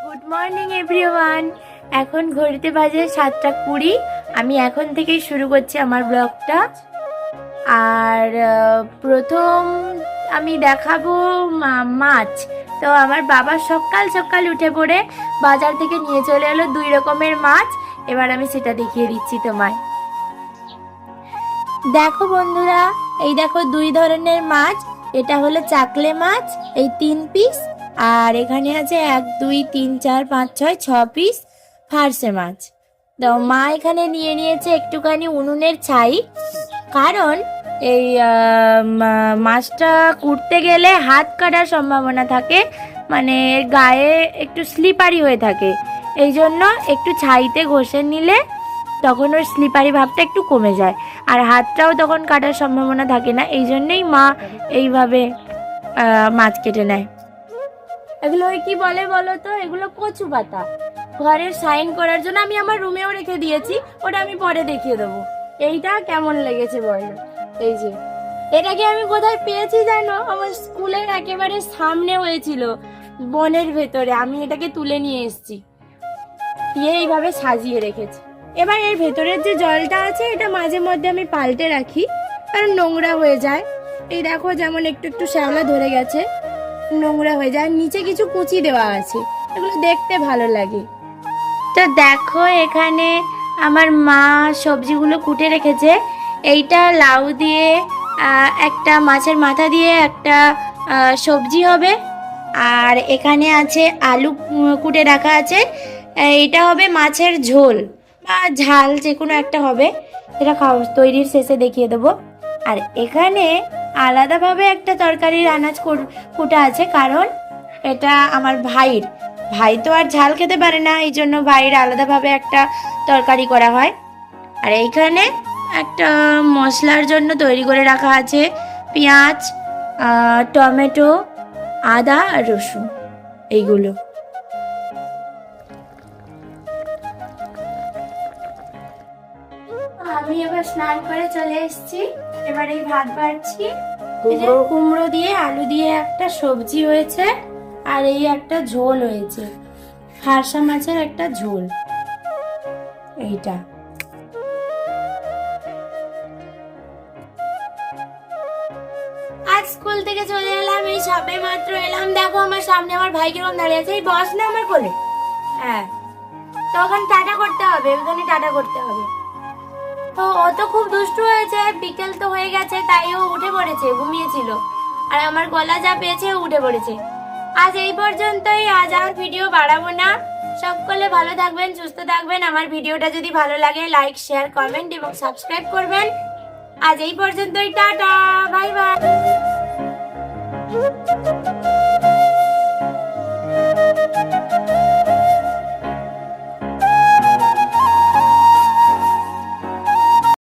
Good morning everyone. এখন ঘড়িতে বাজে 7:20। আমি এখন থেকেই শুরু করছি আমার ব্লগটা। আর প্রথম আমি দেখাবো মাছ। তো আমার বাবা সকাল সকাল উঠে পড়ে বাজার থেকে নিয়ে চলে এলো 2 রকমের মাছ। এবার আমি সেটা দেখিয়ে দিচ্ছি তোমায়। দেখো বন্ধুরা, এই দেখো 2 ধরনের মাছ। এটা হলো চাকলে মাছ, এই 3 পিস। আর এখানে আছে 1 2 3 4 5 6 6 পিস ফারসে মাছ। তো মা এখানে নিয়ে নিয়েছে একটুখানি উনুনের ছাই, কারণ এই মাছটা কুটতে গেলে হাত কাটার সম্ভাবনা থাকে, মানে গায়ে একটু স্লিপারি হয়ে থাকে। এই জন্য একটু ছাইতে ঘষে নিলে তখন ওর স্লিপারি ভাবটা একটু কমে যায়, আর হাতটাও তখন কাটার সম্ভাবনা থাকে না। এই জন্যই মা এইভাবে মাছ কেটে নেয়। এগুলো কি বলে বলো তো? এগুলো কচু পাতা। ঘরের সাইন করার জন্য আমি আমার রুমেও রেখে দিয়েছি, ওটা আমি পরে দেখিয়ে দেবো। এইটা কেমন লেগেছে বলো? এই যে এটাকে আমি কোথায় পেয়েছি জানো? আমার স্কুলের একেবারে সামনে হয়েছিল, বনের ভেতরে। আমি এটাকে তুলে নিয়ে এসেছি, দিয়ে এইভাবে সাজিয়ে রেখেছি। এবার এর ভেতরের যে জলটা আছে এটা মাঝে মধ্যে আমি পাল্টে রাখি, কারণ নোংরা হয়ে যায়। এই দেখো যেমন একটু একটু শ্যাওলা ধরে গেছে, নোংরা হয়ে যায়। নিচে কিছু কুচি দেওয়া আছে, এগুলো দেখতে ভালো লাগে। তো দেখো এখানে আমার মা সবজিগুলো কুটে রেখেছে। এইটা লাউ দিয়ে একটা মাছের মাথা দিয়ে একটা সবজি হবে। আর এখানে আছে আলু কুটে রাখা আছে, এটা হবে মাছের ঝোল বা ঝাল, যে কোনো একটা হবে। এটা তৈরির শেষে দেখিয়ে দেবো। আর এখানে আলাদাভাবে একটা তরকারির আনাজ কুটা আছে, কারণ এটা আমার ভাই তো আর ঝাল খেতে পারে না, এই জন্য ভাইয়ের আলাদাভাবে একটা তরকারি করা হয়। আর এইখানে একটা মশলার জন্য তৈরি করে রাখা আছে পেঁয়াজ, টমেটো, আদা আর রসুন, এইগুলো। আমি এবার স্নান করে চলে এসেছি। এবার এই ভাত বাড়ছি। কুমড়ো দিয়ে আলু দিয়ে একটা সবজি হয়েছে, আর এই একটা ঝোল হয়েছে, ফারসা মাছের একটা ঝোল। এইটা আজ স্কুল থেকে চলে এলাম, এই সবে মাত্র এলাম। দেখো আমার সামনে আমার ভাই কিরকম দাঁড়িয়ে আছে। এই বস না আমার কোলে। হ্যাঁ, তখন টাটা করতে হবে, ওখানে টাটা করতে হবে। তো ও তো খুব দুষ্টু হয়েছে, বিকেল তো হয়ে গেছে, তাই ও উঠে পড়েছে, ঘুমিয়েছিল। আর আমার গলা যা পেয়েছে উঠে পড়েছে। আজ এই পর্যন্তই। আজ আর ভিডিও বাড়াবো না। সকলে ভালো থাকবেন, সুস্থ থাকবেন। আমার ভিডিওটা যদি ভালো লাগে লাইক, শেয়ার, কমেন্ট এবং সাবস্ক্রাইব করবেন। আজ এই পর্যন্তই। Tata, bye bye.